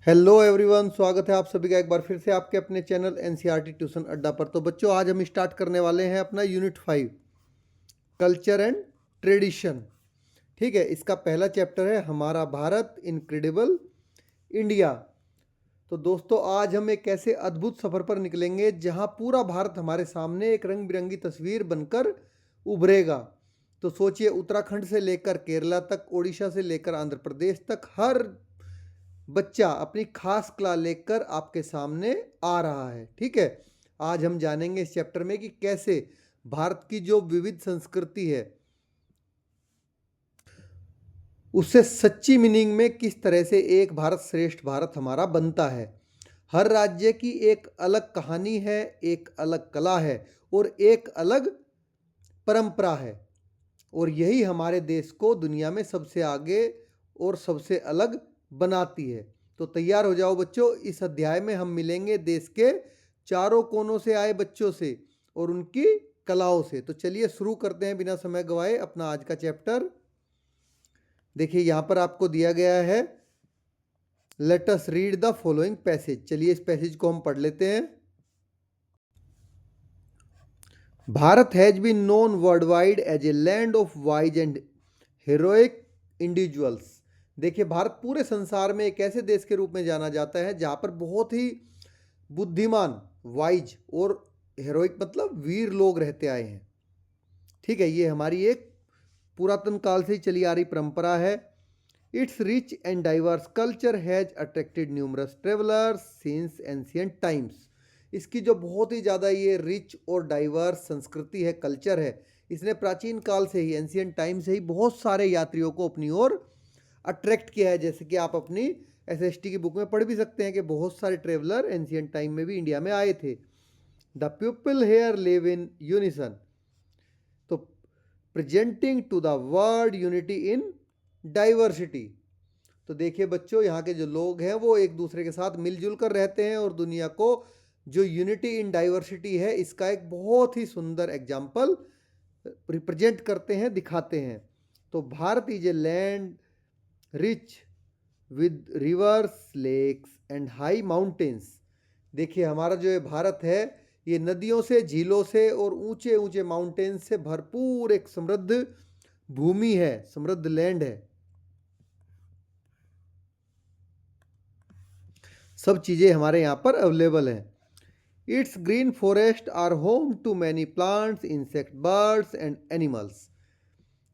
Hello everyone, स्वागत है आप सभी का एक बार फिर से आपके अपने चैनल एनसीईआरटी ट्यूशन अड्डा पर। तो बच्चों, आज हम स्टार्ट करने वाले हैं अपना यूनिट 5 कल्चर एंड ट्रेडिशन। ठीक है, इसका पहला चैप्टर है हमारा भारत इनक्रेडिबल इंडिया। तो दोस्तों, आज हम एक ऐसे अद्भुत सफ़र पर निकलेंगे जहां पूरा भारत हमारे सामने एक रंग बिरंगी तस्वीर बनकर उभरेगा। तो सोचिए, उत्तराखंड से लेकर केरला तक, उड़ीसा से लेकर आंध्र प्रदेश तक, हर बच्चा अपनी खास कला लेकर आपके सामने आ रहा है। ठीक है, आज हम जानेंगे इस चैप्टर में कि कैसे भारत की जो विविध संस्कृति है उससे सच्ची मीनिंग में किस तरह से एक भारत श्रेष्ठ भारत हमारा बनता है। हर राज्य की एक अलग कहानी है, एक अलग कला है और एक अलग परंपरा है, और यही हमारे देश को दुनिया में सबसे आगे और सबसे अलग बनाती है। तो तैयार हो जाओ बच्चों, इस अध्याय में हम मिलेंगे देश के चारों कोनों से आए बच्चों से और उनकी कलाओं से। तो चलिए शुरू करते हैं बिना समय गवाए अपना आज का चैप्टर। देखिए, यहाँ पर आपको दिया गया है, let us read the following passage. चलिए इस पैसेज को हम पढ़ लेते हैं। Bharat has been known world wide as a land of wise and heroic individuals. देखिए, भारत पूरे संसार में एक ऐसे देश के रूप में जाना जाता है जहाँ पर बहुत ही बुद्धिमान, वाइज और हेरोइक मतलब वीर लोग रहते आए हैं। ठीक है, ये हमारी एक पुरातन काल से ही चली आ रही परंपरा है। It's rich and diverse culture has attracted numerous travellers since ancient times. इसकी जो बहुत ही ज़्यादा ये रिच और डाइवर्स संस्कृति है, कल्चर है, इसने प्राचीन काल से ही, एंशियंट टाइम से ही बहुत सारे यात्रियों को अपनी ओर अट्रैक्ट किया है। जैसे कि आप अपनी एसएसटी की बुक में पढ़ भी सकते हैं कि बहुत सारे ट्रेवलर एंशियंट टाइम में भी इंडिया में आए थे। The people here live in unison, तो presenting to the world unity in diversity. तो देखिए बच्चों, यहाँ के जो लोग हैं वो एक दूसरे के साथ मिलजुल कर रहते हैं और दुनिया को जो यूनिटी इन डाइवर्सिटी है इसका एक बहुत ही सुंदर एग्जाम्पल रिप्रेजेंट करते हैं, दिखाते हैं। तो Bharat is a land rich with rivers, lakes and high mountains. देखिए, हमारा जो ये भारत है ये नदियों से, झीलों से और ऊंचे ऊंचे माउंटेन्स से भरपूर एक समृद्ध भूमि है, समृद्ध लैंड है। सब चीज़ें हमारे यहाँ पर अवेलेबल हैं। Its green forest are home to many plants, insect, birds and animals.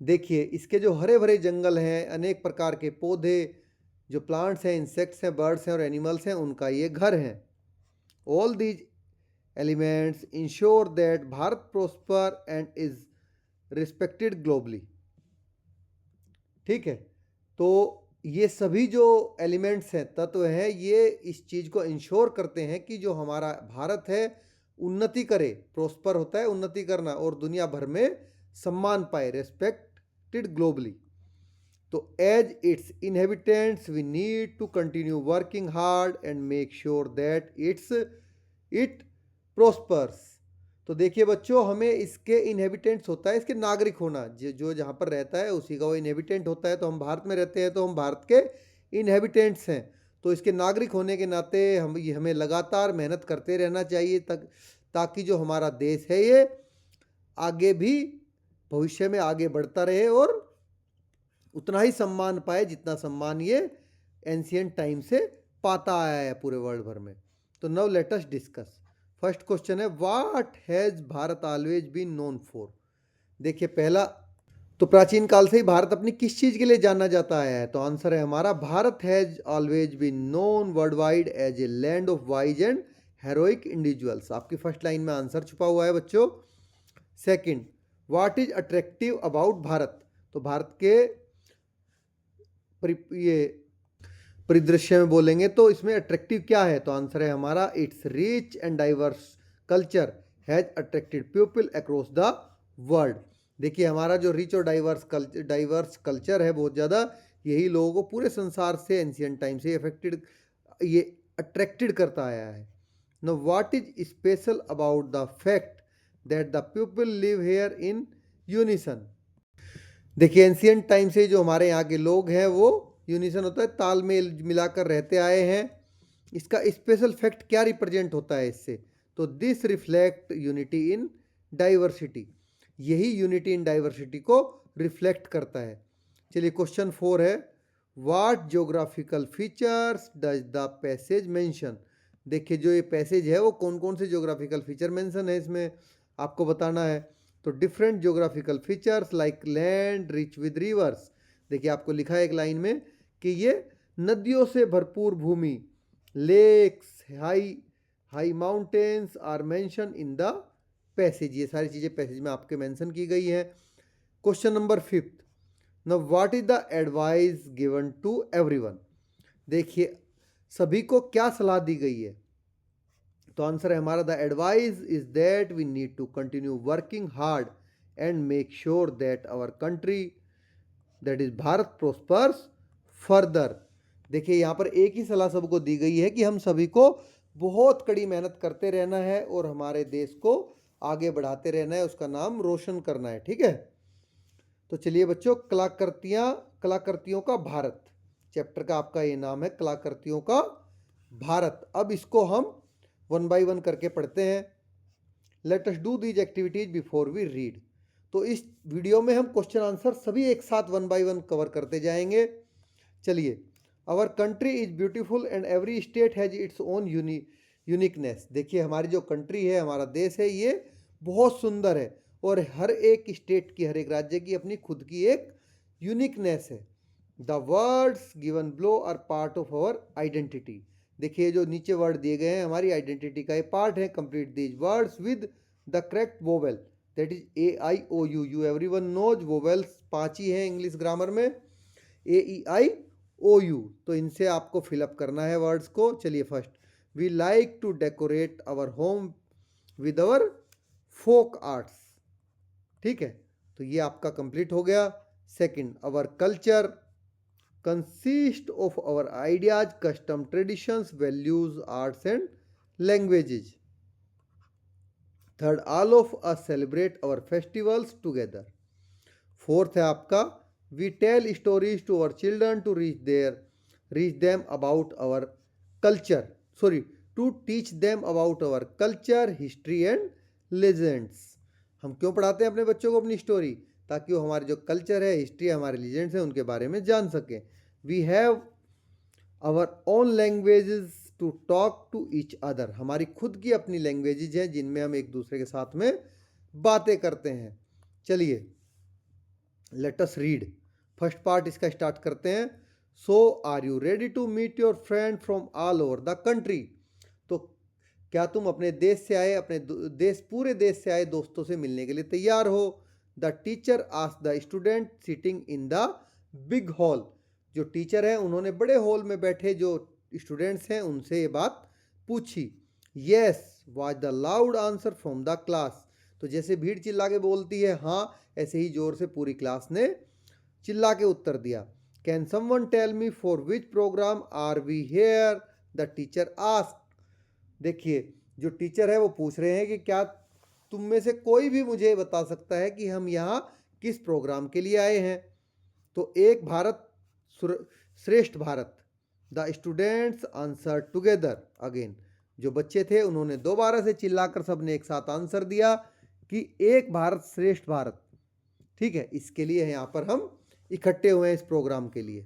देखिए, इसके जो हरे भरे जंगल हैं, अनेक प्रकार के पौधे, जो प्लांट्स हैं, इंसेक्ट्स हैं, बर्ड्स हैं और एनिमल्स हैं, उनका ये घर है। All these elements ensure that Bharat prosper and is respected globally. ठीक है, तो ये सभी जो एलिमेंट्स हैं, तत्व हैं, ये इस चीज़ को इंश्योर करते हैं कि जो हमारा भारत है उन्नति करे, प्रोस्पर होता है उन्नति करना, और दुनिया भर में सम्मान पाए, रेस्पेक्टेड ग्लोबली। तो as its inhabitants we need to continue working hard and make sure that it prospers. तो देखिए बच्चों, हमें इसके इनहेबिटेंट्स होता है, इसके नागरिक होना, जो जहाँ पर रहता है उसी का वो इनहेबिटेंट होता है। तो हम भारत में रहते हैं तो हम भारत के इनहेबिटेंट्स हैं। तो इसके नागरिक होने के नाते हमें लगातार मेहनत करते रहना चाहिए ताकि जो हमारा देश है ये आगे भी भविष्य में आगे बढ़ता रहे और उतना ही सम्मान पाए जितना सम्मान ये एंशियंट टाइम से पाता आया है पूरे वर्ल्ड भर में। तो now let us discuss. First question है, what has Bharat always been known for. देखिए, पहला तो प्राचीन काल से ही भारत अपनी किस चीज़ के लिए जाना जाता है, तो आंसर है हमारा, Bharat has always been known world wide as a land of wise and heroic individuals. आपकी फर्स्ट लाइन में आंसर छुपा हुआ है बच्चों। Second, what is attractive about Bharat. तो भारत के ये परिदृश्य में बोलेंगे तो इसमें अट्रैक्टिव क्या है, तो आंसर है हमारा, it's rich and diverse culture has attracted people across the world. देखिए, हमारा जो रिच और डाइवर्स कल्चर है बहुत ज़्यादा, यही लोगों को पूरे संसार से एंशियंट टाइम से ये अट्रैक्टेड करता आया है। Know what is special about the fact that the people live here in unison. देखिए, एंशियंट टाइम से जो हमारे यहाँ के लोग हैं वो यूनिसन होता है, तालमेल मिलाकर रहते आए हैं। इसका स्पेशल फैक्ट क्या रिप्रेजेंट होता है इससे, तो this reflect unity in diversity, यही यूनिटी इन डाइवर्सिटी को रिफ्लेक्ट करता है। चलिए क्वेश्चन 4 है, what geographical features does the passage mention. देखिए जो ये पैसेज है वो कौन कौन से ज्योग्राफिकल फीचर मेंशन है इसमें आपको बताना है। तो different geographical features like land rich with reverse, देखिए आपको लिखा है एक लाइन में कि ये नदियों से भरपूर भूमि, lakes, high mountains are mention in the passage, ये सारी चीज़ें पैसेज में आपके मेंशन की गई है। Question number 5, now what is the advice given to everyone, देखिए सभी को क्या सलाह दी गई है, तो आंसर है हमारा the advice is that we need to continue working hard and make sure that our country that is Bharat prospers further. देखिए यहाँ पर एक ही सलाह सबको दी गई है कि हम सभी को बहुत कड़ी मेहनत करते रहना है और हमारे देश को आगे बढ़ाते रहना है, उसका नाम रोशन करना है, ठीक है। तो चलिए बच्चों, कलाकृतियों का भारत चैप्टर का आपका ये नाम है, कलाकृतियों का भारत। अब इसको हम 1 बाय 1 करके पढ़ते हैं। Let us do these activities before we read. तो इस वीडियो में हम क्वेश्चन आंसर सभी एक साथ 1 बाय 1 कवर करते जाएंगे। चलिए, our country is beautiful and every state has its own uniqueness. देखिए हमारी जो कंट्री है, हमारा देश है, ये बहुत सुंदर है और हर एक स्टेट की, हर एक राज्य की अपनी खुद की एक यूनिकनेस है। The words given below are part of our identity. देखिए जो नीचे वर्ड दिए गए हैं हमारी आइडेंटिटी का ये पार्ट है। Complete these words with the correct vowel, that is A I O U. You everyone knows vowels 5 ही हैं इंग्लिश ग्रामर में, ए ई आई ओ यू। तो इनसे आपको फिलअप करना है वर्ड्स को। चलिए first, we like to decorate our home with our folk arts, ठीक है, तो ये आपका कंप्लीट हो गया। Second, our culture consist of our ideas, custom, traditions, values, arts and languages. Third, all of us celebrate our festivals together. Fourth है आपका, we tell stories to our children to reach them about our culture, sorry, to teach them about our culture, history and legends. हम क्यों पढ़ाते हैं अपने बच्चों को अपनी स्टोरी, ताकि वो हमारे जो कल्चर है, हिस्ट्री, हमारे लीजेंड्स हैं, उनके बारे में जान सकें। We have our own languages to talk to each other, हमारी खुद की अपनी लैंग्वेजेज हैं जिनमें हम एक दूसरे के साथ में बातें करते हैं। चलिए let us read. First part इसका स्टार्ट करते हैं। So are you ready to meet your friend from all over the country. तो क्या तुम अपने देश से आए, अपने पूरे देश से आए दोस्तों से मिलने के लिए तैयार हो। The teacher asked the student sitting in the big hall, जो टीचर है उन्होंने बड़े हॉल में बैठे जो स्टूडेंट्स हैं उनसे ये बात पूछी। Yes was the loud answer from the class, तो जैसे भीड़ चिल्ला के बोलती है हाँ, ऐसे ही जोर से पूरी क्लास ने चिल्ला के उत्तर दिया। Can someone tell me for which program are we here, the teacher asked. देखिए जो टीचर है वो पूछ रहे हैं कि क्या तुम में से कोई भी मुझे बता सकता है कि हम यहाँ किस प्रोग्राम के लिए आए हैं। तो एक Bharat Shreshtha Bharat, the students answer together again, जो बच्चे थे उन्होंने दोबारा से चिल्लाकर सबने एक साथ आंसर दिया कि एक भारत श्रेष्ठ भारत, ठीक है, इसके लिए यहाँ पर हम इकट्ठे हुए हैं इस प्रोग्राम के लिए।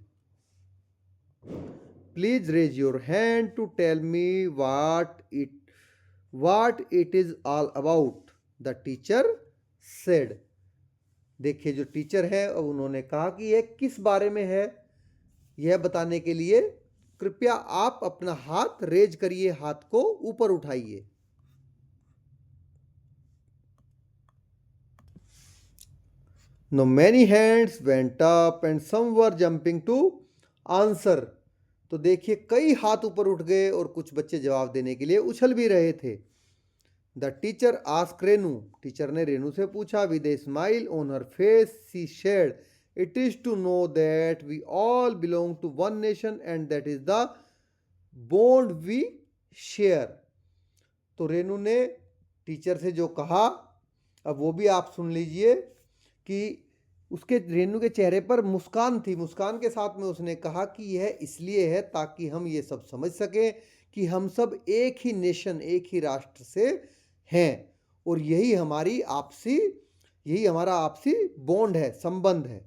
Please raise your hand to tell me what it is all about, the teacher said. देखिए जो टीचर है अब उन्होंने कहा कि यह किस बारे में है, यह बताने के लिए कृपया आप अपना हाथ रेज करिए, हाथ को ऊपर उठाइए। Now many hands went up and some were jumping to answer. तो देखिए कई हाथ ऊपर उठ गए और कुछ बच्चे जवाब देने के लिए उछल भी रहे थे। The teacher ask Renu, teacher ने रेनू से पूछा। With a smile on her face she said, it is to know that we all belong to one nation and that is the bond we share. तो रेनू ने टीचर से जो कहा अब वो भी आप सुन लीजिए कि उसके रेनू के चेहरे पर मुस्कान थी। मुस्कान के साथ में उसने कहा कि यह इसलिए है ताकि हम ये सब समझ सकें कि हम सब एक ही नेशन, एक ही राष्ट्र से हैं और यही हमारा आपसी बॉन्ड है, संबंध है।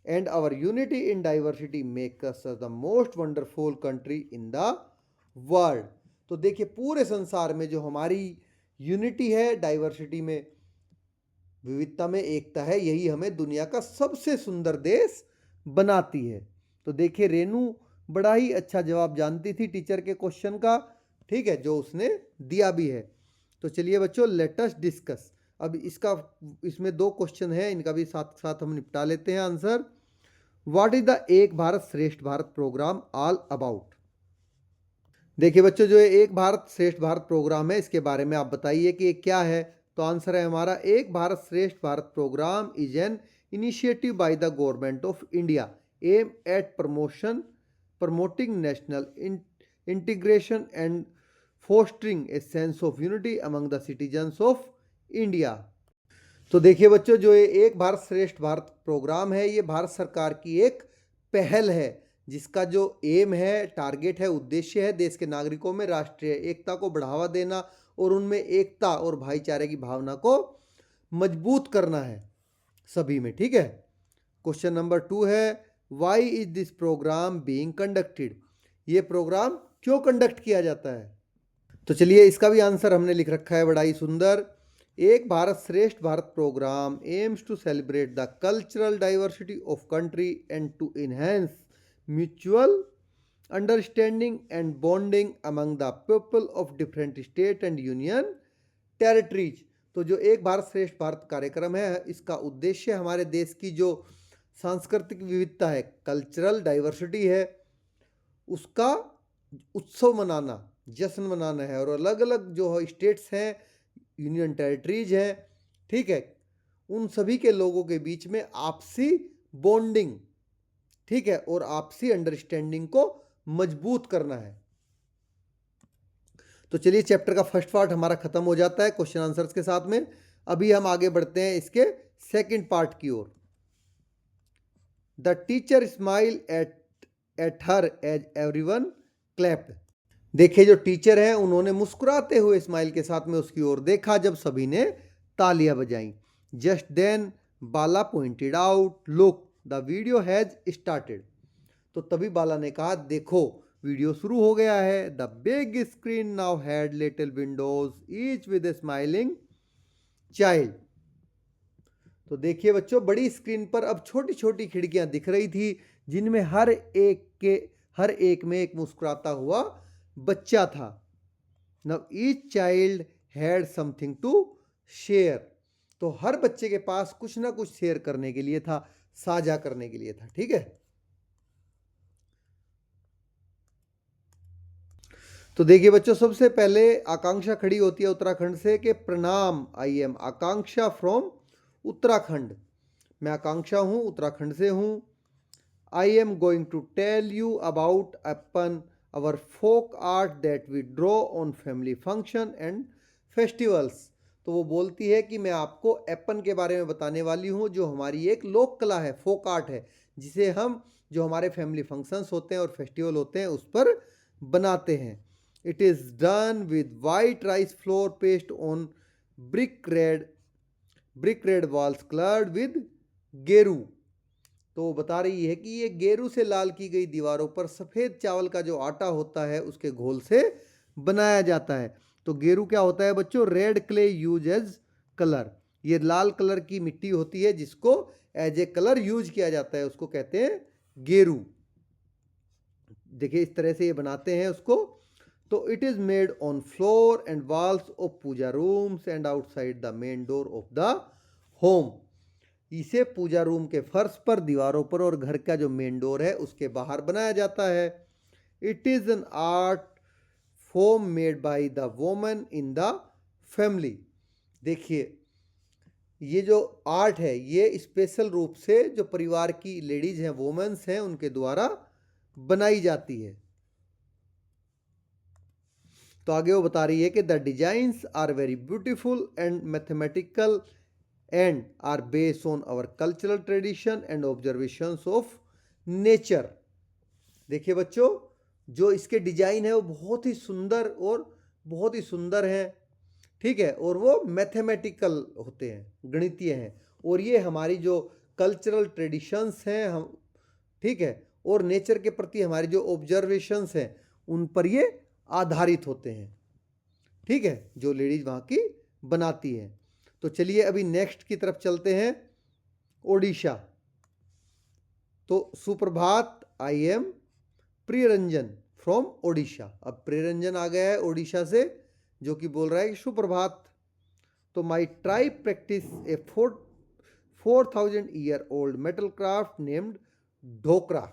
And our unity in diversity make us the most wonderful country in the world. तो देखिए पूरे संसार में जो हमारी यूनिटी है, डाइवर्सिटी में विविधता में एकता है, यही हमें दुनिया का सबसे सुंदर देश बनाती है। तो देखिए रेनू बड़ा ही अच्छा जवाब जानती थी टीचर के क्वेश्चन का, ठीक है, जो उसने दिया भी है। तो चलिए बच्चों, लेट अस डिस्कस। अब इसमें 2 क्वेश्चन है, इनका भी साथ साथ हम निपटा लेते हैं answer. What is the Ek Bharat Shreshtha Bharat program all about? देखिए बच्चों, जो एक भारत श्रेष्ठ भारत प्रोग्राम है, इसके बारे में आप बताइए कि ये क्या है। तो आंसर है हमारा, Ek Bharat Shreshtha Bharat program is an initiative by the government of India aim at promoting national integration and fostering a sense of unity among the citizens of India. तो देखिए बच्चों, जो ये एक भारत श्रेष्ठ भारत प्रोग्राम है, ये भारत सरकार की एक पहल है जिसका जो एम है, टारगेट है, उद्देश्य है, देश के नागरिकों में राष्ट्रीय एकता को बढ़ावा देना और उनमें एकता और भाईचारे की भावना को मजबूत करना है सभी में, ठीक है। क्वेश्चन नंबर 2 है, why is this program being conducted? ये प्रोग्राम क्यों कंडक्ट किया जाता है? तो चलिए इसका भी आंसर हमने लिख रखा है बड़ा ही सुंदर। Ek Bharat Shreshtha Bharat programme aims to celebrate the cultural diversity of country and to enhance mutual understanding and bonding among the people of different state and union territories. तो जो एक भारत श्रेष्ठ भारत कार्यक्रम है, इसका उद्देश्य हमारे देश की जो सांस्कृतिक विविधता है, कल्चरल डाइवर्सिटी है, उसका उत्सव मनाना, जश्न मनाना है। और अलग अलग जो स्टेट्स हैं, यूनियन टेरिटरीज हैं, ठीक है, उन सभी के लोगों के बीच में आपसी बॉन्डिंग, ठीक है, और आपसी अंडरस्टैंडिंग को मजबूत करना है। तो चलिए चैप्टर का फर्स्ट पार्ट हमारा खत्म हो जाता है क्वेश्चन आंसर्स के साथ में। अभी हम आगे बढ़ते हैं इसके सेकंड पार्ट की ओर। The teacher smile at her as everyone clapped. देखिए जो टीचर हैं, उन्होंने मुस्कुराते हुए स्माइल के साथ में उसकी ओर देखा जब सभी ने तालियां बजाई। Just then Bala pointed out, look the video has started. तो तभी बाला ने कहा, देखो वीडियो शुरू हो गया है। The big screen now had little Windows each with A smiling child. तो देखिए बच्चों, बड़ी स्क्रीन पर अब छोटी छोटी खिड़कियां दिख रही थी, जिनमें हर एक में एक मुस्कुराता हुआ बच्चा था। Now each child had something to share. तो हर बच्चे के पास कुछ ना कुछ शेयर करने के लिए था, साझा करने के लिए था, ठीक है। तो देखिए बच्चों, सबसे पहले आकांक्षा खड़ी होती है उत्तराखंड से कि प्रणाम, I am Akanksha from Uttarakhand. मैं आकांक्षा हूं, उत्तराखंड से हूं। I am going to tell you about अपन our folk art that we draw on family function and festivals। तो वो बोलती है कि मैं आपको एपन के बारे में बताने वाली हूँ, जो हमारी एक लोक कला है, फोक आर्ट है, जिसे हम जो हमारे फैमिली फंक्शंस होते हैं और फेस्टिवल होते हैं उस पर बनाते हैं। It is done with white rice flour paste on brick red walls coloured with गेरू। तो वो बता रही है कि ये गेरू से लाल की गई दीवारों पर सफ़ेद चावल का जो आटा होता है उसके घोल से बनाया जाता है। तो गेरू क्या होता है बच्चों? Red clay use as colour. ये लाल कलर की मिट्टी होती है जिसको एज ए कलर यूज किया जाता है, उसको कहते हैं गेरू। देखिए इस तरह से ये बनाते हैं उसको। तो it is made on floor and walls of puja rooms and outside the main door of the home. इसे पूजा रूम के फर्श पर, दीवारों पर और घर का जो मेन डोर है उसके बाहर बनाया जाता है। It is an art form made by the woman in the family. देखिए ये जो आर्ट है, ये स्पेशल रूप से जो परिवार की लेडीज हैं, वोमेन्स हैं, उनके द्वारा बनाई जाती है। तो आगे वो बता रही है कि the designs are very beautiful and mathematical and are based on our cultural tradition and observations of nature। देखिए बच्चों, जो इसके डिजाइन है वो बहुत ही सुंदर और बहुत ही सुंदर है, ठीक है, और वो मैथमेटिकल होते हैं, गणितीय हैं, और ये हमारी जो कल्चरल ट्रेडिशंस हैं हम, ठीक है, और नेचर के प्रति हमारी जो ऑब्जर्वेशंस हैं उन पर ये आधारित होते हैं, ठीक है, जो लेडीज वहाँ की बनाती हैं। तो चलिए अभी नेक्स्ट की तरफ चलते हैं, ओडिशा। तो सुप्रभात, I am Priyaranjan from Odisha. अब प्रियरंजन आ गया है ओडिशा से, जो कि बोल रहा है कि सुप्रभात। तो my tribe practice a 4000 year old metal craft named Dhokra.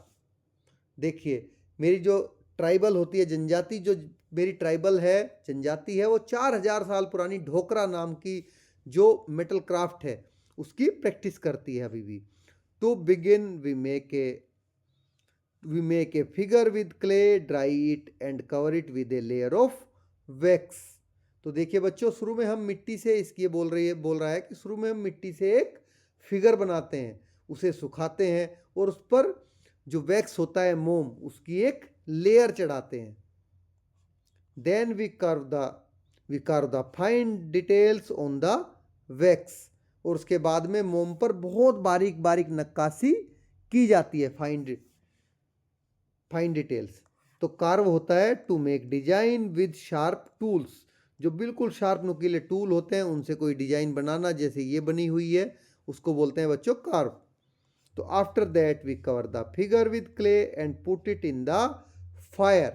देखिए, मेरी जो ट्राइबल होती है जनजाति, जो मेरी ट्राइबल है जनजाति है, वो 4000 साल पुरानी ढोकरा नाम की जो मेटल क्राफ्ट है उसकी प्रैक्टिस करती है अभी भी। To begin we make a figure with clay, dry it and cover it with a layer of wax. तो देखिए बच्चों, शुरू में हम मिट्टी से, इसकी बोल रहा है कि शुरू में हम मिट्टी से एक फिगर बनाते हैं, उसे सुखाते हैं और उस पर जो वैक्स होता है, मोम, उसकी एक लेयर चढ़ाते हैं। Then we carve the fine details on the wax, और उसके बाद में मोम पर बहुत बारीक बारीक नक्काशी की जाती है, फाइन डिटेल्स। तो कार्व होता है to make design with sharp tools, जो बिल्कुल शार्प नुकीले टूल होते हैं उनसे कोई डिजाइन बनाना, जैसे ये बनी हुई है, उसको बोलते हैं बच्चों कार्व। तो after that we cover the figure with clay and put it in the fire.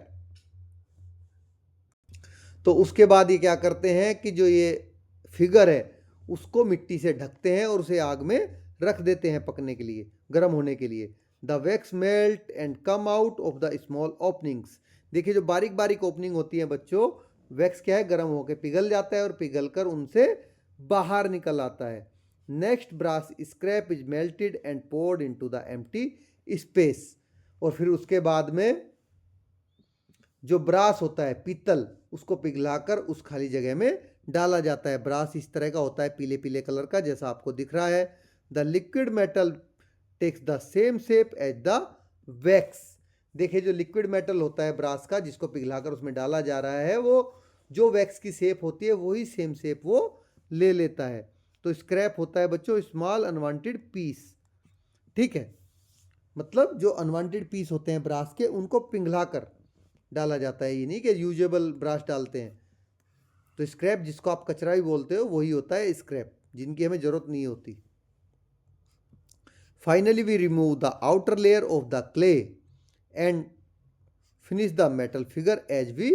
तो उसके बाद ये क्या करते हैं कि जो ये फिगर है उसको मिट्टी से ढकते हैं और उसे आग में रख देते हैं पकने के लिए, गर्म होने के लिए। The wax melt and come out of the small openings. देखिए, जो बारीक बारीक ओपनिंग होती है बच्चों, वैक्स क्या है, गर्म होकर पिघल जाता है और पिघल कर उनसे बाहर निकल आता है। Next brass scrap is melted and poured into the empty space. और फिर उसके बाद में जो ब्रास होता है, पीतल, उसको पिघलाकर उस खाली जगह में डाला जाता है। ब्रास इस तरह का होता है, पीले पीले कलर का, जैसा आपको दिख रहा है। The liquid metal takes the same shape as the wax. देखिए, जो लिक्विड मेटल होता है ब्रास का, जिसको पिघलाकर उसमें डाला जा रहा है, वो जो वैक्स की शेप होती है वही सेम शेप वो ले लेता है। तो स्क्रैप होता है बच्चों स्मॉल अनवांटेड पीस, ठीक है, मतलब जो अनवांटेड पीस होते हैं ब्रास के, उनको पिघलाकर डाला जाता है, ये नहीं कि यूजेबल ब्रास डालते हैं। तो स्क्रैप, जिसको आप कचरा भी बोलते हो, वही होता है स्क्रैप, जिनकी हमें जरूरत नहीं होती। Finally we remove the outer layer of the clay and finish the metal figure as we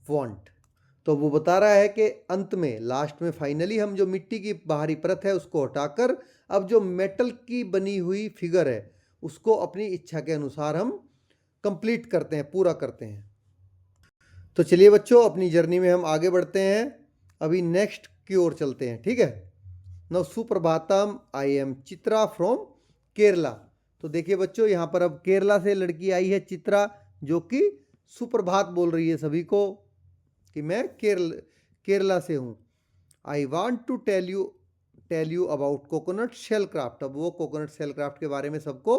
want. तो वो बता रहा है कि अंत में, लास्ट में, फाइनली हम जो मिट्टी की बाहरी परत है उसको हटाकर अब जो मेटल की बनी हुई फिगर है उसको अपनी इच्छा के अनुसार हम कंप्लीट करते हैं, पूरा करते हैं। तो चलिए बच्चों, अपनी जर्नी में हम आगे बढ़ते हैं, अभी नेक्स्ट की ओर चलते हैं, ठीक है। नौ सुप्रभातम, I am Chitra from Kerala. तो देखिए बच्चों, यहाँ पर अब केरला से लड़की आई है चित्रा, जो कि सुप्रभात बोल रही है सभी को कि मैं केरला से हूँ। I want to tell you about coconut shell craft. अब वो कोकोनट शेल क्राफ्ट के बारे में सबको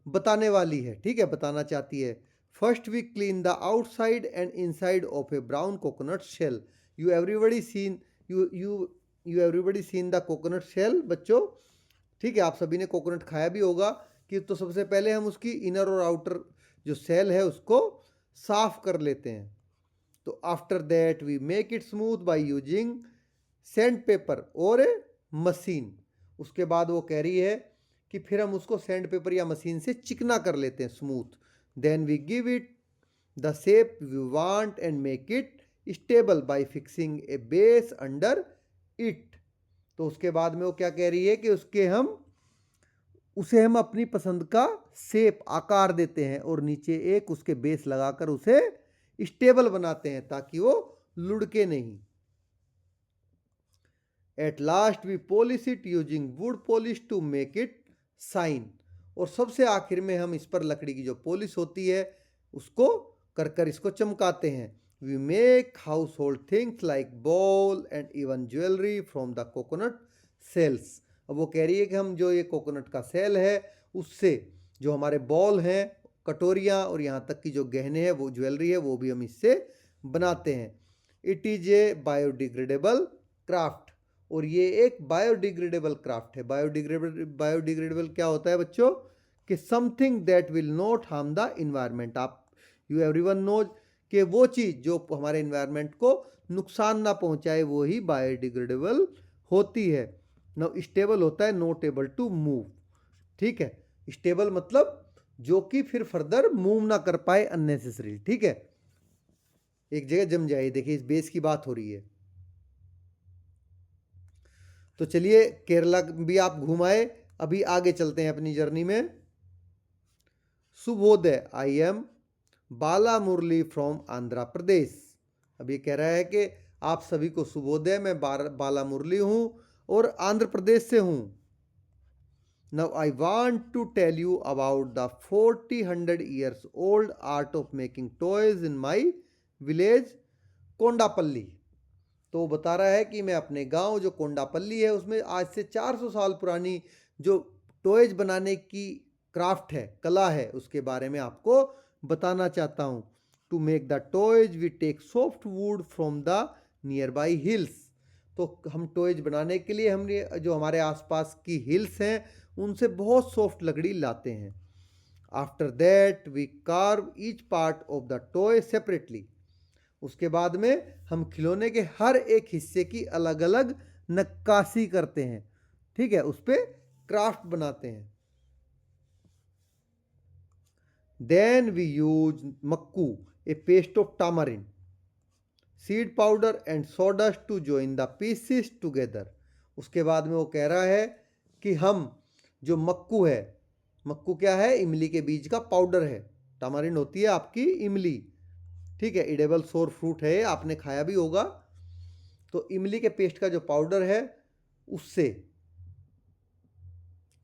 बताने वाली है, ठीक है, बताना चाहती है। First we clean the outside and inside of a brown coconut shell. You everybody seen the coconut shell. बच्चों, ठीक है, आप सभी ने कोकोनट खाया भी होगा। कि तो सबसे पहले हम उसकी इनर और आउटर जो सेल है उसको साफ कर लेते हैं। तो after that we make it smooth by using sandpaper or a machine. उसके बाद वो कह रही है कि फिर हम उसको सैंड पेपर या मशीन से चिकना कर लेते हैं, smooth. Then we give it the shape we want and make it stable by fixing a base under it. तो उसके बाद में वो क्या कह रही है कि उसे हम अपनी पसंद का शेप, आकार देते हैं और नीचे एक उसके बेस लगाकर उसे स्टेबल बनाते हैं ताकि वो लुढ़के नहीं। At last we polish it using wood polish to make it shine. और सबसे आखिर में हम इस पर लकड़ी की जो पॉलिश होती है उसको कर इसको चमकाते हैं। We make household things like bowl and even jewellery from the coconut shells. अब वो कह रही है कि हम जो ये कोकोनट का सेल है उससे जो हमारे बॉल हैं, कटोरियाँ और यहाँ तक कि जो गहने हैं, वो ज्वेलरी है, वो भी हम इससे बनाते हैं। It is a biodegradable craft, और ये एक बायोडिग्रेडेबल क्राफ्ट है। बायोडिग्रेडेबल क्या होता है बच्चों? कि something that will not harm the environment. आप यू एवरीवन नोज कि वो चीज़ जो हमारे इन्वायरमेंट को नुकसान ना पहुंचाए वो ही बायोडिग्रेडेबल होती है। ना स्टेबल होता है, नॉट एबल टू मूव। ठीक है, स्टेबल मतलब जो कि फिर फर्दर मूव ना कर पाए अननेसेसरी। ठीक है, एक जगह जम जाए। देखिए इस बेस की बात हो रही है। तो चलिए केरला भी आप घुमाए, अभी आगे चलते हैं अपनी जर्नी में। शुभोदय, I am Bala Murali from Andhra Pradesh. अब ये कह रहा है कि आप सभी को शुभोदय, मैं बाला मुरली हूँ और आंध्र प्रदेश से हूँ। Now I want to tell you about the 400 years old art of making toys in my village Kondapalli. तो बता रहा है कि मैं अपने गांव जो कोंडापल्ली है उसमें आज से 400 साल पुरानी जो टॉयज बनाने की क्राफ्ट है, कला है, उसके बारे में आपको बताना चाहता हूँ। To make the toys we take soft wood from the nearby hills. तो हम टॉयज बनाने के लिए हमने जो हमारे आसपास की हिल्स हैं उनसे बहुत सॉफ्ट लकड़ी लाते हैं। After that we carve each part of the toy separately. उसके बाद में हम खिलौने के हर एक हिस्से की अलग अलग नक्काशी करते हैं। ठीक है, उस पर क्राफ्ट बनाते हैं। Then we use makku, a paste of tamarind, seed powder and sawdust to join the pieces together. उसके बाद में वो कह रहा है कि हम जो मक्कू है, मक्कू क्या है? इमली के बीज का पाउडर है। टामरिन होती है आपकी इमली। ठीक है, इडेबल सोर फ्रूट है, आपने खाया भी होगा। तो इमली के पेस्ट का जो पाउडर है उससे,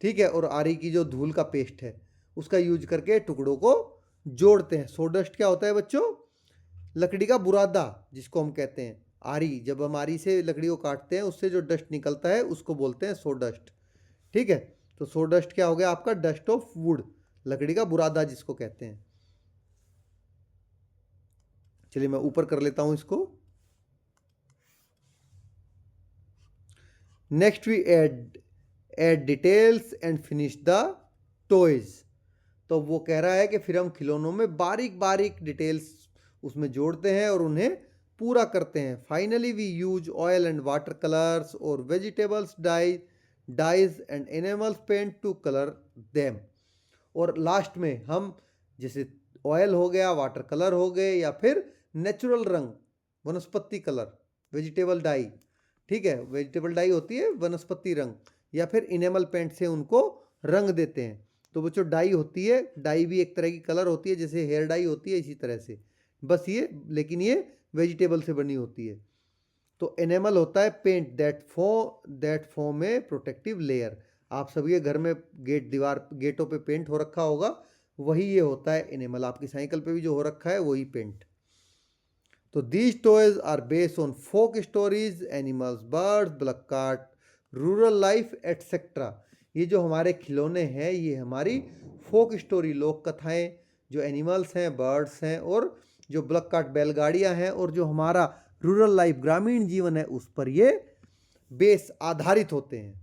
ठीक है, और आरी की जो धूल का पेस्ट है उसका यूज करके टुकड़ों को जोड़ते हैं। सोडस्ट क्या होता है बच्चों? लकड़ी का बुरादा जिसको हम कहते हैं। आरी, जब हम आरी से लकड़ी को काटते हैं उससे जो डस्ट निकलता है उसको बोलते हैं सोडस्ट। ठीक है, तो सोडस्ट क्या हो गया आपका? डस्ट ऑफ वुड, लकड़ी का बुरादा जिसको कहते हैं। चलिए मैं ऊपर कर लेता हूं इसको। Next we add details and finish the toys. तो वो कह रहा है कि फिर हम खिलौनों में बारीक बारीक डिटेल्स उसमें जोड़ते हैं और उन्हें पूरा करते हैं। Finally we use oil and water colours और vegetables dyes and animals paint to colour them. और लास्ट में हम जैसे ऑयल हो गया, वाटर कलर हो गए, या फिर नेचुरल रंग, वनस्पति कलर, वेजिटेबल डाई। ठीक है, वेजिटेबल डाई होती है वनस्पति रंग, या फिर इनेमल पेंट से उनको रंग देते हैं। तो बच्चों डाई होती है, डाई भी एक तरह की कलर होती है, जैसे हेयर डाई होती है इसी तरह से, बस ये, लेकिन ये वेजिटेबल से बनी होती है। तो एनेमल होता है paint that form a protective layer. आप सभी के घर में दीवार गेटों पे पेंट हो रखा होगा, वही ये होता है एनेमल। आपकी साइकिल पे भी जो हो रखा है वही पेंट। तो these toys are based on folk stories, animals, birds, bullock cart, rural life etcetera. ये जो हमारे खिलौने हैं ये हमारी फोक स्टोरी, लोक कथाएं, जो एनिमल्स हैं, बर्ड्स हैं, और जो ब्लैक कार्ट बैलगाड़ियां हैं, और जो हमारा रूरल लाइफ ग्रामीण जीवन है उस पर ये बेस आधारित होते हैं।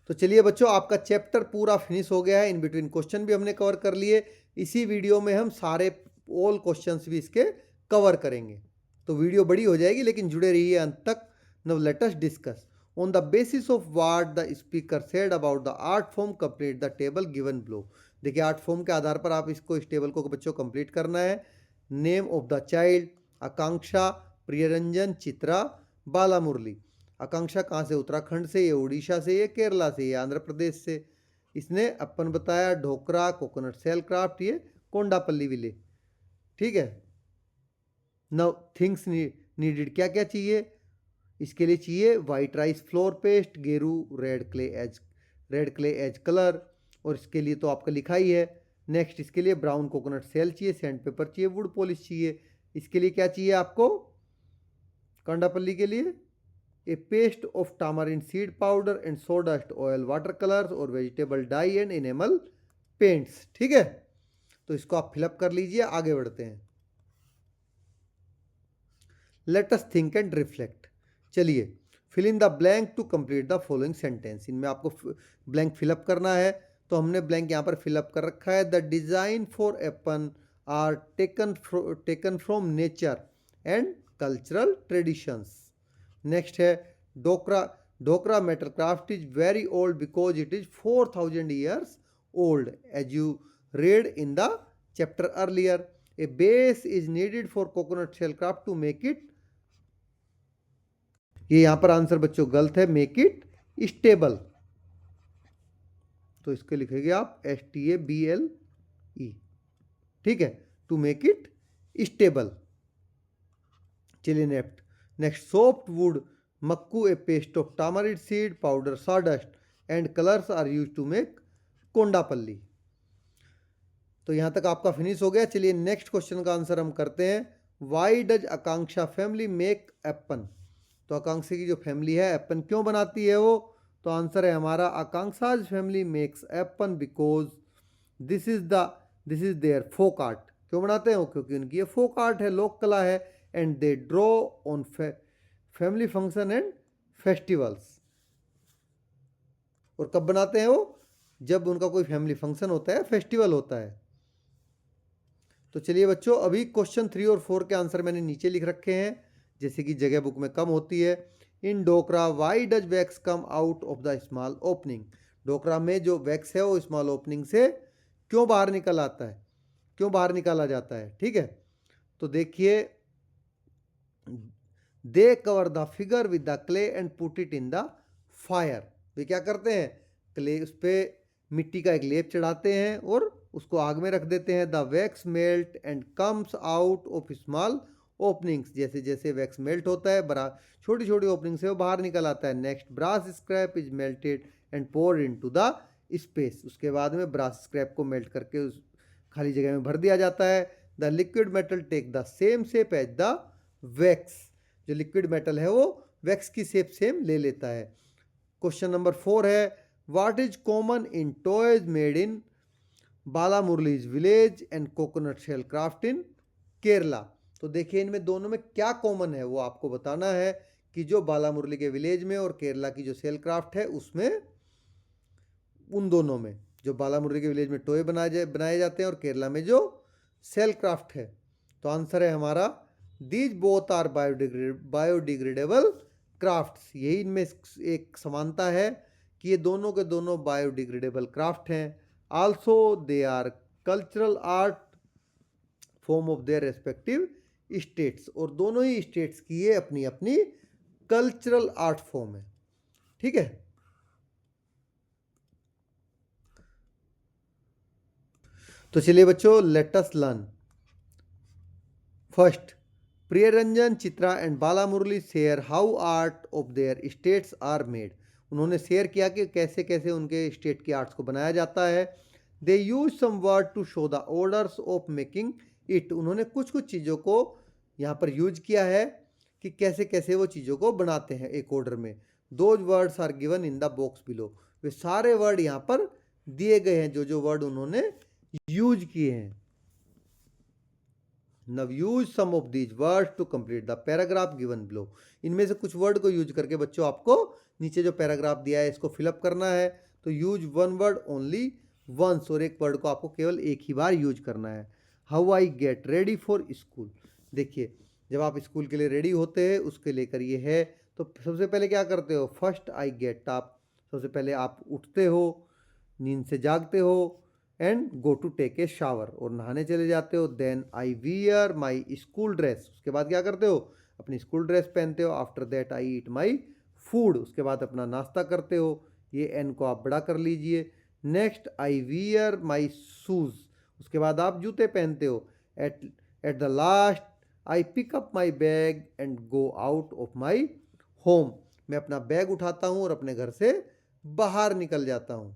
तो चलिए बच्चों, आपका चैप्टर पूरा फिनिश हो गया है। इन बिटवीन क्वेश्चन भी हमने कवर कर लिए। इसी वीडियो में हम सारे ऑल क्वेश्चंस भी इसके कवर करेंगे। तो वीडियो बड़ी हो जाएगी लेकिन जुड़े रहिए अंत तक। Now let us discuss on the basis of what the speaker said about the art form complete the table given below. देखिए आर्ट फॉर्म के आधार पर आप इसको, इस टेबल को बच्चों कंप्लीट करना है। नेम ऑफ द चाइल्ड, आकांक्षा, प्रियरंजन, चित्रा, बाला मुरली। आकांक्षा कहाँ से? उत्तराखंड से, ये उड़ीसा से, ये केरला से, ये आंध्र प्रदेश से। इसने अपन बताया ढोकरा, कोकोनट सेल क्राफ्ट, ये कोंडापल्ली विलेज। ठीक है, नाउ थिंग्स नीडेड, क्या क्या चाहिए इसके लिए? चाहिए वाइट राइस फ्लोर पेस्ट, गेरू रेड क्ले एज कलर, और इसके लिए तो आपका लिखा ही है। नेक्स्ट इसके लिए ब्राउन कोकोनट सेल चाहिए, सैंड पेपर चाहिए, वुड पॉलिश चाहिए। इसके लिए क्या चाहिए आपको कोंडापल्ली के लिए? A paste of tamarind seed powder and sawdust oil, water colours और vegetable dye and animal paints. ठीक है, तो इसको आप फिलअप कर लीजिए, आगे बढ़ते हैं। Let us think and reflect. चलिए, fill in the blank to complete the following sentence. इनमें आपको ब्लैंक फिलअप करना है, तो हमने ब्लैंक यहाँ पर फिलअप कर रखा है। The design for Aipan are taken from nature and cultural traditions. Next है Dokra. Dokra metal craft is very old because it is 4000 years old, as you read in the chapter earlier. A base is needed for coconut shell craft to make it, ये यहां पर answer बच्चों गलत है, make it stable. तो इसके लिखेंगे आप STABLE। ठीक है, टू मेक इट स्टेबल। चलिए next soft wood makku, a paste of tamarind seed powder, sawdust and colours are use to make Kondapalli. तो यहां तक आपका फिनिश हो गया। चलिए नेक्स्ट क्वेश्चन का आंसर हम करते हैं। Why does Akanksha family make Aipan. तो आकांक्षा की जो फैमिली है एप्पन क्यों बनाती है वो, तो आंसर है हमारा Akanksha's family makes Aipan because this is their folk art. क्यों बनाते हैं वो, क्योंकि उनकी ये फोक आर्ट है, लोक कला है। And they draw on family function and festivals. और कब बनाते हैं वो, जब उनका कोई फैमिली फंक्शन होता है, फेस्टिवल होता है। तो चलिए बच्चों, अभी क्वेश्चन 3 और 4 के आंसर मैंने नीचे लिख रखे हैं, जैसे कि जगह बुक में कम होती है। In Dokra why does wax come out of the small opening. Dokra में जो वैक्स है वो स्मॉल ओपनिंग से क्यों बाहर निकल आता है, क्यों बाहर निकाला जाता है। ठीक है, तो देखिए, they cover the figure with the clay and put it in the fire. वे क्या करते हैं, क्ले उस पर मिट्टी का एक लेप चढ़ाते हैं और उसको आग में रख देते हैं। The wax melt and comes out of small openings. जैसे जैसे वैक्स मेल्ट होता है, बड़ा छोटी छोटी ओपनिंग से वो बाहर निकल आता है। Next brass scrap is melted and poured into the space. उसके बाद में ब्रास स्क्रैप को मेल्ट करके उस खाली जगह में भर दिया जाता है। The liquid metal take the same shape as the wax. जो लिक्विड मेटल है वो वैक्स की शेप सेम ले लेता है। क्वेश्चन नंबर 4 है, what is common in toys made in Bala Murali's village and coconut shell craft in Kerala. तो देखिए, इनमें दोनों में क्या कॉमन है वो आपको बताना है, कि जो बाला मुरली के विलेज में और केरला की जो सेल क्राफ्ट है उसमें, उन दोनों में, जो बाला मुरली के विलेज में टॉय बनाए जाते हैं और केरला में जो सेल क्राफ्ट है। तो आंसर है हमारा these both are biodegradable crafts. यही इनमें एक समानता है कि ये दोनों के दोनों बायोडिग्रेडेबल क्राफ्ट हैं। Also they are cultural art form of their respective states. और दोनों ही स्टेट्स की ये अपनी अपनी कल्चरल आर्ट फॉर्म है। ठीक है, तो चलिए बच्चों, let us learn. First, Priyaranjan, Chitra and Bala Murali share how art of their states are made. उन्होंने शेयर किया कि कैसे कैसे उनके स्टेट की आर्ट्स को बनाया जाता है। They use some word to show the orders of making it. उन्होंने कुछ कुछ चीज़ों को यहाँ पर यूज किया है कि कैसे कैसे वो चीज़ों को बनाते हैं एक ऑर्डर में। Those words are given in the box below. वे सारे वर्ड यहाँ पर दिए गए हैं, जो जो वर्ड उन्होंने यूज किए हैं। Now use some of these words to complete the paragraph given below. इनमें से कुछ वर्ड को यूज करके बच्चों आपको नीचे जो पैराग्राफ दिया है इसको फिलअप करना है। तो use one word only once, और एक वर्ड को आपको केवल एक ही बार यूज करना है। How I get ready for school. देखिए, जब आप स्कूल के लिए रेडी होते हैं उसके लेकर ये है, तो सबसे पहले क्या करते हो, फर्स्ट आई गेट अप। सबसे पहले आप उठते हो, नींद से जागते हो, and go to take a shower, और नहाने चले जाते हो। Then I wear my school dress. उसके बाद क्या करते हो, अपनी स्कूल ड्रेस पहनते हो। After that I eat my food. उसके बाद अपना नाश्ता करते हो। ये एन को आप बड़ा कर लीजिए। Next I wear my shoes. उसके बाद आप जूते पहनते हो। At the last I pick up my bag and go out of my home. मैं अपना बैग उठाता हूँ और अपने घर से बाहर निकल जाता हूँ।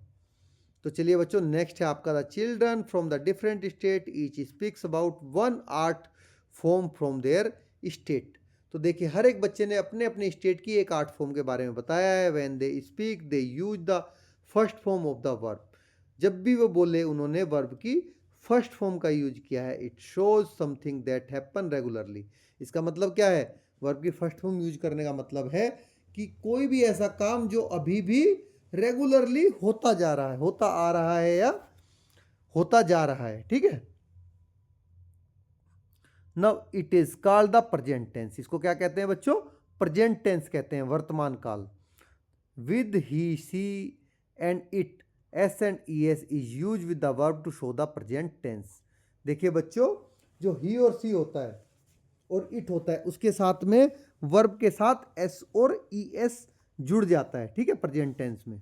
तो चलिए बच्चों, नेक्स्ट है आपका the children from the different state each speaks about one art form from there state. तो देखिए हर एक बच्चे ने अपने अपने स्टेट की एक आर्ट फॉर्म के बारे में बताया है। When they speak they use the first form of the verb. जब भी वो बोले उन्होंने वर्ब की फर्स्ट फॉर्म का यूज किया है। It shows something that happen regularly. इसका मतलब क्या है? वर्ब की फर्स्ट फॉर्म यूज करने का मतलब है कि कोई भी ऐसा काम जो अभी भी रेगुलरली होता जा रहा है, होता आ रहा है या होता जा रहा है। ठीक है। Now it is called the present tense. इसको क्या कहते हैं बच्चों? प्रेजेंट टेंस कहते हैं, वर्तमान काल। With he she and it, S and E S is use with the verb to show the present tense. देखिए बच्चों, जो ही और सी होता है और इट होता है, उसके साथ में वर्ब के साथ एस और ई एस जुड़ जाता है। ठीक है, प्रेजेंट टेंस में।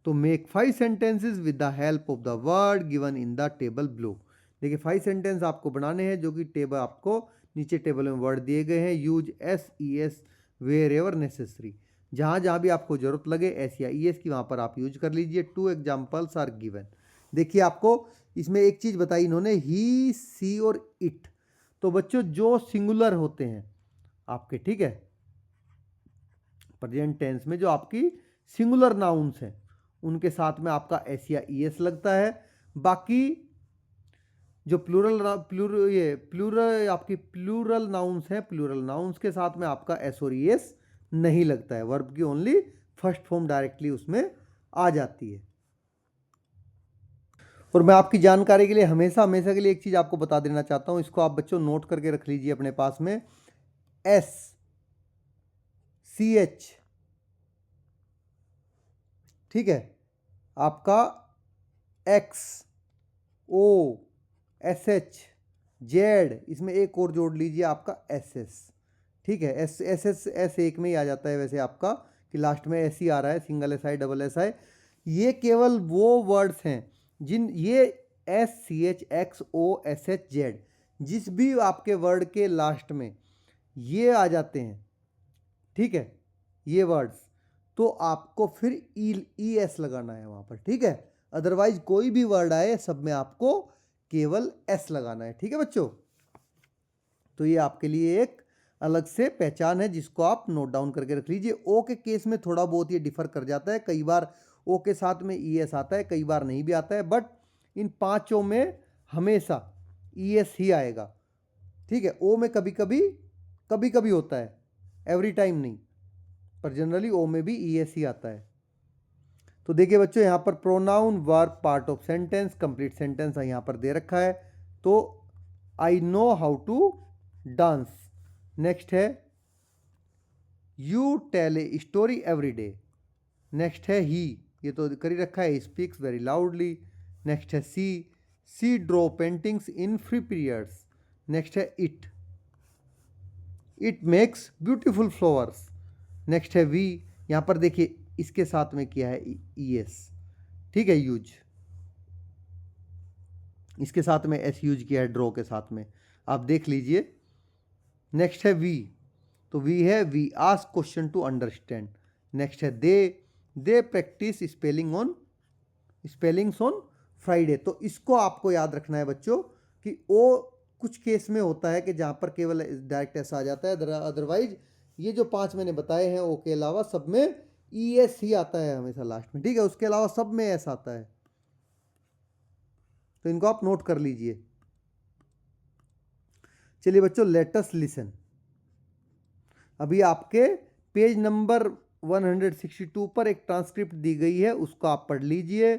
तो make 5 sentences with the help of the word given in the table blow. देखिए 5 सेंटेंस आपको बनाने हैं जो कि टेबल आपको नीचे टेबल में वर्ड दिए गए हैं। Use S E S wherever necessary. जहाँ जहाँ भी आपको जरूरत लगे एस या ई एस की, वहाँ पर आप यूज कर लीजिए। 2 एग्जाम्पल्स आर गिवन। देखिए आपको इसमें एक चीज़ बताई इन्होंने, ही सी और इट। तो बच्चों जो सिंगुलर होते हैं आपके, ठीक है, प्रेजेंट टेंस में जो आपकी सिंगुलर नाउन्स हैं उनके साथ में आपका एस या ई एस लगता है। बाकी जो प्लूरल आपकी प्लूरल नाउन्स हैं, प्लूरल नाउन्स के साथ में आपका एस और ई एस नहीं लगता है। वर्ब की ओनली फर्स्ट फॉर्म डायरेक्टली उसमें आ जाती है। और मैं आपकी जानकारी के लिए हमेशा हमेशा के लिए एक चीज़ आपको बता देना चाहता हूँ, इसको आप बच्चों नोट करके रख लीजिए अपने पास में। एस सी एच, ठीक है, आपका X O S H Z, इसमें एक और जोड़ लीजिए आपका एस एस। ठीक है, एस एस एस एस एक में ही आ जाता है वैसे आपका, कि लास्ट में एस ही आ रहा है, single S I double S I. ये केवल वो वर्ड्स हैं जिन ये S C H X O S H Z, जिस भी आपके वर्ड के लास्ट में ये आ जाते हैं, ठीक है, ये वर्ड्स, तो आपको फिर ई एस लगाना है वहाँ पर। ठीक है, अदरवाइज कोई भी वर्ड आए सब में आपको केवल एस लगाना है। ठीक है बच्चों, तो ये आपके लिए एक अलग से पहचान है जिसको आप नोट डाउन करके रख लीजिए। ओ के केस में थोड़ा बहुत ये डिफर कर जाता है, कई बार ओ के साथ में ई एस आता है, कई बार नहीं भी आता है, बट इन पांचों में हमेशा ई एस ही आएगा। ठीक है, ओ में कभी कभी होता है, एवरी टाइम नहीं, पर जनरली ओ में भी ई एस ही आता है। तो देखिए बच्चों, यहाँ पर pronoun verb part of sentence complete sentence यहाँ पर दे रखा है। तो I know how to dance, next है you tell a story every day, next है ही, ये तो कर ही रखा है, स्पीक्स वेरी लाउडली, नेक्स्ट है she draw paintings in free periods, next है it makes beautiful flowers, next है वी, यहाँ पर देखिए इसके साथ में किया है ई एस, ठीक है, यूज, इसके साथ में एस यूज किया है ड्रॉ के साथ में, आप देख लीजिए। नेक्स्ट है वी, तो वी है we ask question to understand, next है they practice spellings on Friday. तो इसको आपको याद रखना है बच्चों कि ओ कुछ केस में होता है कि जहाँ पर केवल डायरेक्ट एस आ जाता है, अदरवाइज ये जो 5 मैंने बताए हैं ओ के अलावा सब में ई एस ही आता है हमेशा लास्ट में। ठीक है, उसके अलावा सब में एस आता है, तो इनको आप नोट कर लीजिए। चलिए बच्चों, लेट अस लिसन। अभी आपके पेज नंबर 162 पर एक ट्रांसक्रिप्ट दी गई है, उसको आप पढ़ लीजिए।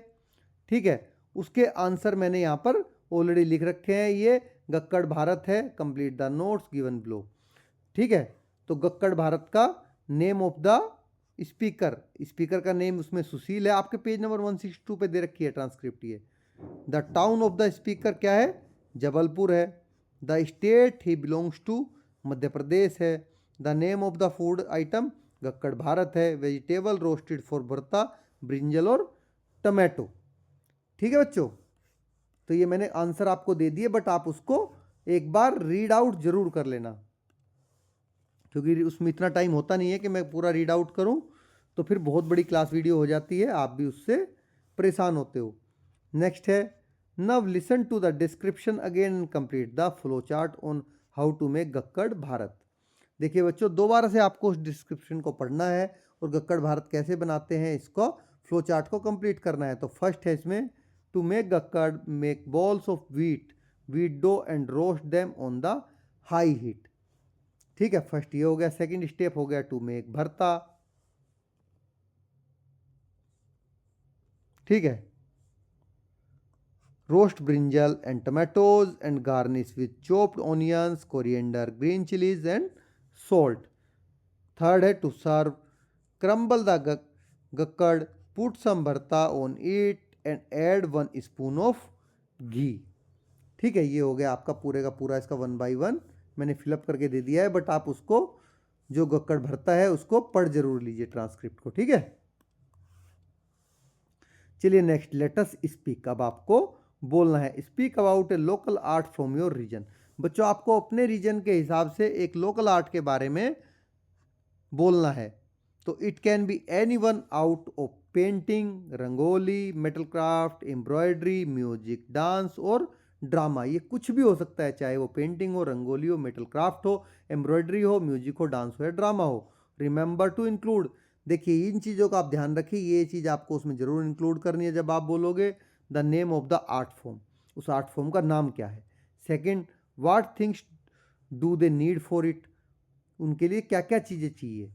ठीक है, उसके आंसर मैंने यहाँ पर ऑलरेडी लिख रखे हैं। ये गक्कड़ भारत है, complete the notes given below. ठीक है, तो गक्कड़ भारत का नेम ऑफ द स्पीकर का नेम उसमें सुशील है, आपके पेज नंबर 162 पे दे रखी है ट्रांसक्रिप्ट ये। The town of the speaker क्या है? जबलपुर है। The state he belongs to Madhya Pradesh है। The name of the food item gakkad bharta है। Vegetable roasted for bharta, brinjal और टमाटो। ठीक है बच्चों, तो ये मैंने आंसर आपको दे दिए, बट आप उसको एक बार रीड आउट जरूर कर लेना, क्योंकि उसमें इतना टाइम होता नहीं है कि मैं पूरा रीड आउट करूं, तो फिर बहुत बड़ी क्लास वीडियो हो जाती है, आप भी उससे परेशान होते हो। नेक्स्ट है now listen to the description again and complete the flow chart on how to make gakkad bharta. देखिए बच्चों, दोबारा से आपको उस डिस्क्रिप्शन को पढ़ना है और गक्कड़ भारत कैसे बनाते हैं इसको फ्लो चार्ट को कंप्लीट करना है। तो फर्स्ट है इसमें, to make gakkad make balls of wheat dough and roast them on the high heat. ठीक है, फर्स्ट ये हो गया। सेकंड स्टेप हो गया टू मेक भरता। ठीक है, roast brinjal and tomatoes and garnish with chopped onions, coriander, green chillies and salt. Third है to serve, crumble the gakkad, put some bharta on it and add 1 spoon of ghee. ठीक है, ये हो गया आपका पूरे का पूरा इसका 1 बाई 1 मैंने फिलअप करके दे दिया है, बट आप उसको जो गक्कड़ भरता है उसको पढ़ जरूर लीजिए ट्रांसक्रिप्ट को। ठीक है, चलिए नेक्स्ट, लेट अस स्पीक। अब आपको बोलना है, speak about a local art from your region. बच्चों, आपको अपने रीजन के हिसाब से एक लोकल आर्ट के बारे में बोलना है। तो it can be any one out of painting, rangoli, metal craft, embroidery, music, dance और ड्रामा। ये कुछ भी हो सकता है, चाहे वो पेंटिंग हो, रंगोली हो, मेटल क्राफ्ट हो, एम्ब्रॉयडरी हो, म्यूजिक हो, डांस हो या ड्रामा हो। Remember to include. देखिए, इन चीज़ों का आप ध्यान रखिए, ये चीज़ आपको उसमें ज़रूर इंक्लूड करनी है जब आप बोलोगे। The name of the art form, उस आर्ट फॉर्म का नाम क्या है। Second, what things do they need for it, उनके लिए क्या क्या चीज़ें चाहिए।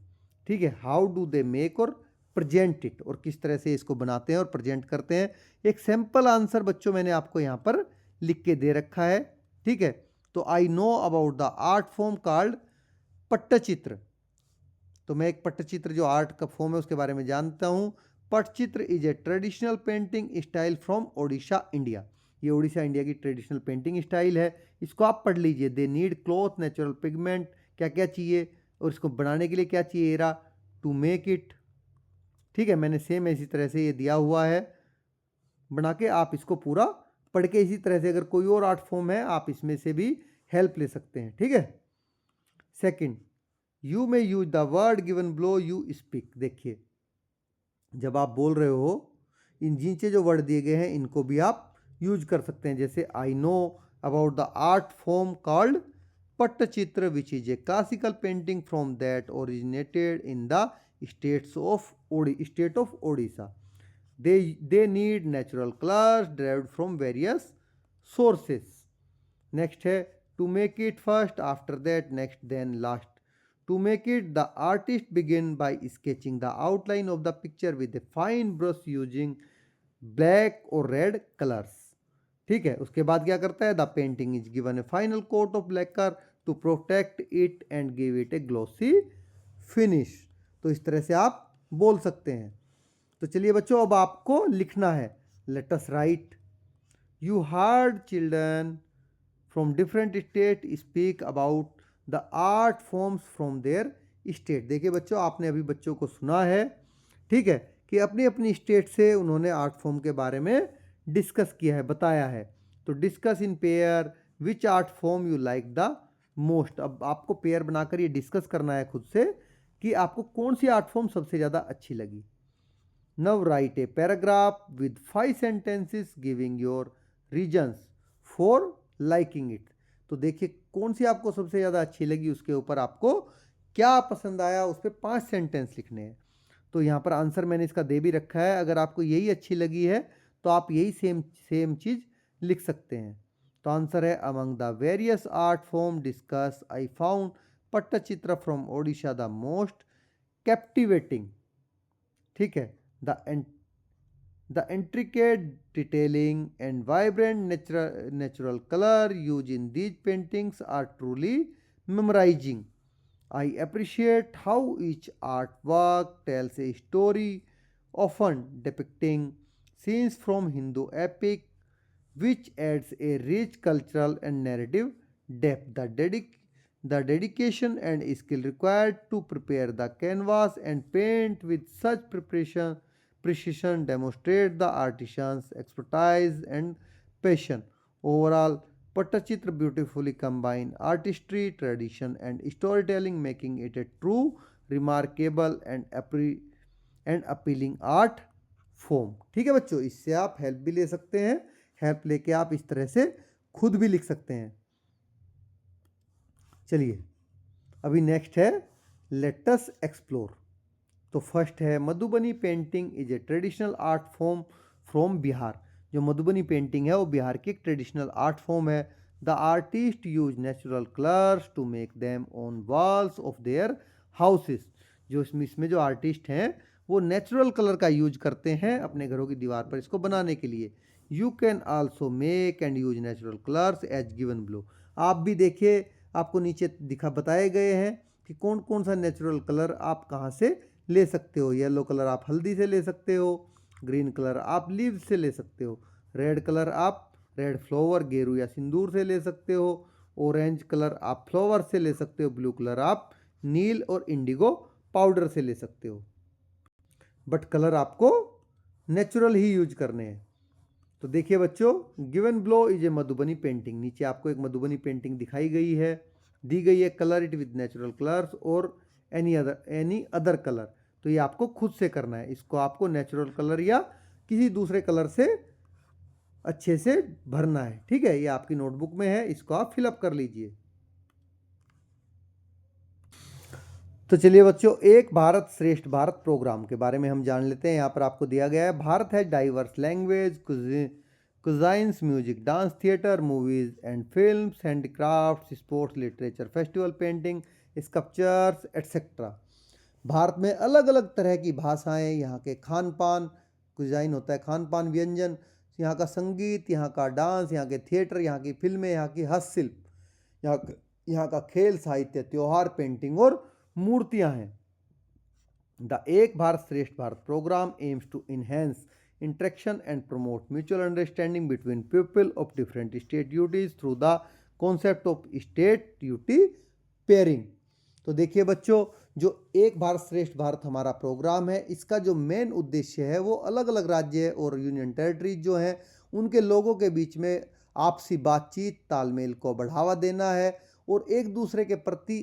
ठीक है, हाउ डू दे मेक और प्रेजेंट इट, और किस तरह से इसको बनाते हैं और प्रेजेंट करते हैं। एक सिंपल आंसर बच्चों मैंने आपको यहाँ पर लिख के दे रखा है। ठीक है, तो I know about the art form called Pattachitra. तो मैं एक पट्टचित्र जो आर्ट का फॉर्म है उसके बारे में जानता हूँ। Pattachitra is a traditional painting style from Odisha India. ये उड़ीसा इंडिया की ट्रेडिशनल पेंटिंग स्टाइल है, इसको आप पढ़ लीजिए। They need cloth, natural pigment, क्या क्या चाहिए और इसको बनाने के लिए क्या चाहिए, एरा टू मेक इट। ठीक है, मैंने सेम इसी तरह से ये दिया हुआ है बना के, आप इसको पूरा पढ़ के इसी तरह से अगर कोई और आर्ट फॉर्म है आप इसमें से भी हेल्प ले सकते हैं। ठीक है, second, you may use the word given below you speak. देखिए, जब आप बोल रहे हो, इन नीचे जो वर्ड दिए गए हैं इनको भी आप यूज कर सकते हैं। जैसे I know about the art form called Pattachitra which is a classical painting from that originated in the state of Odisha. they need natural colors derived from various sources. Next है to make it first, after that next, then last. To make it, the artist begin by sketching the outline of the picture with a fine brush using black or red colors. ठीक है, उसके बाद क्या करता है, the painting is given a final coat of lacquer to protect it and give it a glossy finish. तो इस तरह से आप बोल सकते हैं। तो चलिए बच्चों, अब आपको लिखना है। Let us right, you heard children from different state speak about the art forms from there state. देखिए बच्चों, आपने अभी बच्चों को सुना है, ठीक है, कि अपनी अपनी स्टेट से उन्होंने आर्ट फॉर्म के बारे में डिस्कस किया है, बताया है। तो discuss in pair which art form you like the most. अब आपको पेयर बनाकर ये डिस्कस करना है खुद से कि आपको कौन सी आर्ट फॉर्म सबसे ज़्यादा अच्छी लगी। Now write a paragraph with 5 sentences giving your reasons for liking it. तो देखिए कौन सी आपको सबसे ज़्यादा अच्छी लगी, उसके ऊपर आपको क्या पसंद आया उस पर 5 सेंटेंस लिखने हैं। तो यहाँ पर आंसर मैंने इसका दे भी रखा है, अगर आपको यही अच्छी लगी है तो आप यही सेम चीज़ लिख सकते हैं। तो आंसर है, among the various art form discuss I found Pattachitra from Odisha the most captivating. ठीक है, the intricate detailing and vibrant natural color used in these paintings are truly memorizing. I appreciate how each artwork tells a story, often depicting scenes from Hindu epic, which adds a rich cultural and narrative depth. The dedication and skill required to prepare the canvas and paint with such precision demonstrate the artisan's expertise and passion. Overall, Pattachitra beautifully combine artistry, tradition, and storytelling, making it a true, remarkable, and appealing art form. ठीक है बच्चों, इससे आप help भी ले सकते हैं। Help लेके आप इस तरह से खुद भी लिख सकते हैं। चलिए अभी नेक्स्ट है लेट अस एक्सप्लोर। तो फर्स्ट है Madhubani painting is a traditional art form from Bihar. जो मधुबनी पेंटिंग है वो बिहार की एक ट्रेडिशनल आर्ट फॉर्म है। The artist use natural colours to make them on walls of their houses. जो इसमें जो आर्टिस्ट हैं वो नेचुरल कलर का यूज करते हैं अपने घरों की दीवार पर इसको बनाने के लिए। You can also make and use natural colours as given below. आप भी देखिए, आपको नीचे बताए गए हैं कि कौन कौन सा नेचुरल कलर आप कहाँ से ले सकते हो। येलो कलर आप हल्दी से ले सकते हो, ग्रीन कलर आप लीव से ले सकते हो, रेड कलर आप रेड फ्लावर गेरू या सिंदूर से ले सकते हो, ऑरेंज कलर आप फ्लावर से ले सकते हो, ब्लू कलर आप नील और इंडिगो पाउडर से ले सकते हो। बट कलर आपको नेचुरल ही यूज करने हैं। तो देखिए बच्चों, given below is a Madhubani painting. नीचे आपको एक मधुबनी पेंटिंग दिखाई गई है, दी गई है colour it with natural colours और एनी अदर कलर। तो ये आपको खुद से करना है, इसको आपको नेचुरल कलर या किसी दूसरे कलर से अच्छे से भरना है। ठीक है, ये आपकी नोटबुक में है, इसको आप फिलअप कर लीजिए। तो चलिए बच्चों, एक भारत श्रेष्ठ भारत प्रोग्राम के बारे में हम जान लेते हैं। यहाँ पर आपको दिया गया है भारत है diverse language, cuisines, music, dance, theatre, movies and films, handicrafts, sports, literature, festival, painting, sculptures etcetera. Bharat में अलग अलग तरह की भाषाएं, यहाँ के खान पान, कुजाइन होता है खान पान व्यंजन, यहाँ का संगीत, यहाँ का डांस, यहाँ के थिएटर, यहाँ की फिल्में, यहाँ की हस्तशिल्प, यहाँ का खेल, साहित्य, त्योहार, पेंटिंग और मूर्तियाँ हैं। The Ek Bharat Shreshtha Bharat programme aims to enhance interaction and promote mutual understanding between people of different state UTs through the concept of state UT pairing. तो देखिए बच्चों, जो एक भारत श्रेष्ठ भारत हमारा प्रोग्राम है, इसका जो मेन उद्देश्य है वो अलग अलग राज्य और यूनियन टेरिटरीज जो हैं उनके लोगों के बीच में आपसी बातचीत, तालमेल को बढ़ावा देना है और एक दूसरे के प्रति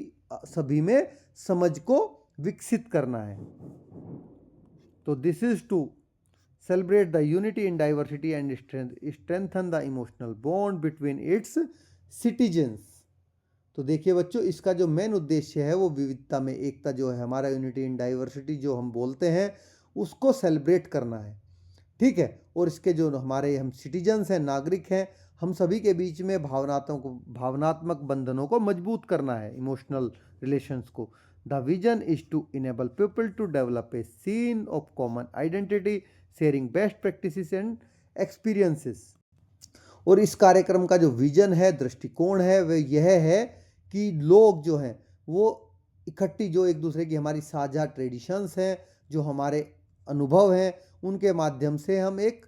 सभी में समझ को विकसित करना है। तो this is to celebrate the unity in diversity and strengthen the emotional bond between its citizens. तो देखिए बच्चों, इसका जो मेन उद्देश्य है वो विविधता में एकता जो है, हमारा यूनिटी इन डाइवर्सिटी जो हम बोलते हैं, उसको सेलिब्रेट करना है। ठीक है, और इसके जो हमारे हम सिटीजन्स हैं, नागरिक हैं, हम सभी के बीच में भावनात्मक बंधनों को मजबूत करना है, इमोशनल रिलेशंस को। The vision is to enable people to develop a sense of common identity, sharing best practices and experiences. और इस कार्यक्रम का जो विजन है, दृष्टिकोण है, वह यह है कि लोग जो हैं वो इकट्ठी, जो एक दूसरे की हमारी साझा ट्रेडिशंस हैं, जो हमारे अनुभव हैं, उनके माध्यम से हम एक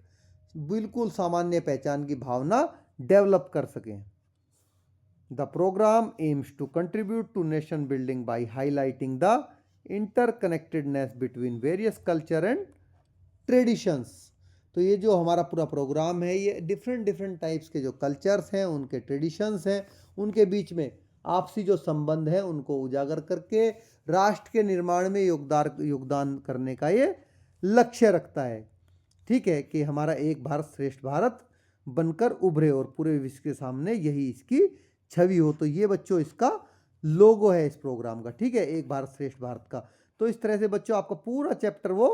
बिल्कुल सामान्य पहचान की भावना डेवलप कर सकें। The programme aims to contribute to nation building by highlighting the interconnectedness between various culture and traditions. तो ये जो हमारा पूरा प्रोग्राम है, ये डिफरेंट टाइप्स के जो कल्चर्स हैं, उनके ट्रेडिशंस हैं, उनके बीच में आपसी जो संबंध है उनको उजागर करके राष्ट्र के निर्माण में योगदान करने का ये लक्ष्य रखता है। ठीक है, कि हमारा एक भारत श्रेष्ठ भारत बनकर उभरे और पूरे विश्व के सामने यही इसकी छवि हो। तो ये बच्चों इसका लोगो है इस प्रोग्राम का। ठीक है, एक भारत श्रेष्ठ भारत का। तो इस तरह से बच्चों आपका पूरा चैप्टर वो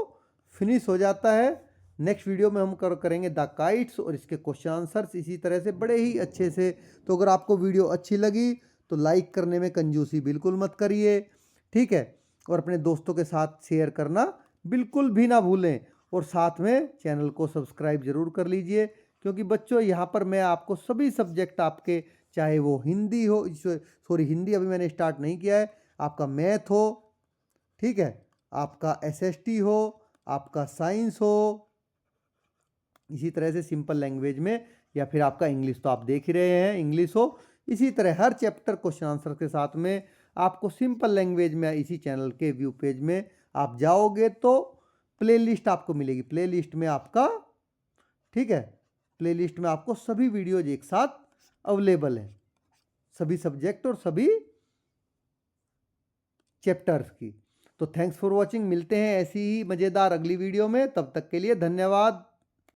फिनिश हो जाता है। नेक्स्ट वीडियो में हम करेंगे द काइट्स और इसके क्वेश्चन आंसर्स इसी तरह से बड़े ही अच्छे से। तो अगर आपको वीडियो अच्छी लगी तो लाइक करने में कंजूसी बिल्कुल मत करिए। ठीक है, और अपने दोस्तों के साथ शेयर करना बिल्कुल भी ना भूलें, और साथ में चैनल को सब्सक्राइब जरूर कर लीजिए, क्योंकि बच्चों यहाँ पर मैं आपको सभी सब्जेक्ट आपके, चाहे वो हिंदी हो, हिंदी अभी मैंने स्टार्ट नहीं किया है, आपका मैथ हो, ठीक है, आपका SST हो, आपका साइंस हो, इसी तरह से सिंपल लैंग्वेज में, या फिर आपका इंग्लिश तो आप देख ही रहे हैं, इंग्लिश हो, इसी तरह हर चैप्टर क्वेश्चन आंसर के साथ में आपको सिंपल लैंग्वेज में इसी चैनल के व्यू पेज में आप जाओगे तो प्लेलिस्ट आपको मिलेगी। प्लेलिस्ट में आपका, ठीक है, प्लेलिस्ट में आपको सभी वीडियोज एक साथ अवेलेबल है, सभी सब्जेक्ट और सभी चैप्टर्स की। तो थैंक्स फॉर वॉचिंग, मिलते हैं ऐसी ही मज़ेदार अगली वीडियो में, तब तक के लिए धन्यवाद।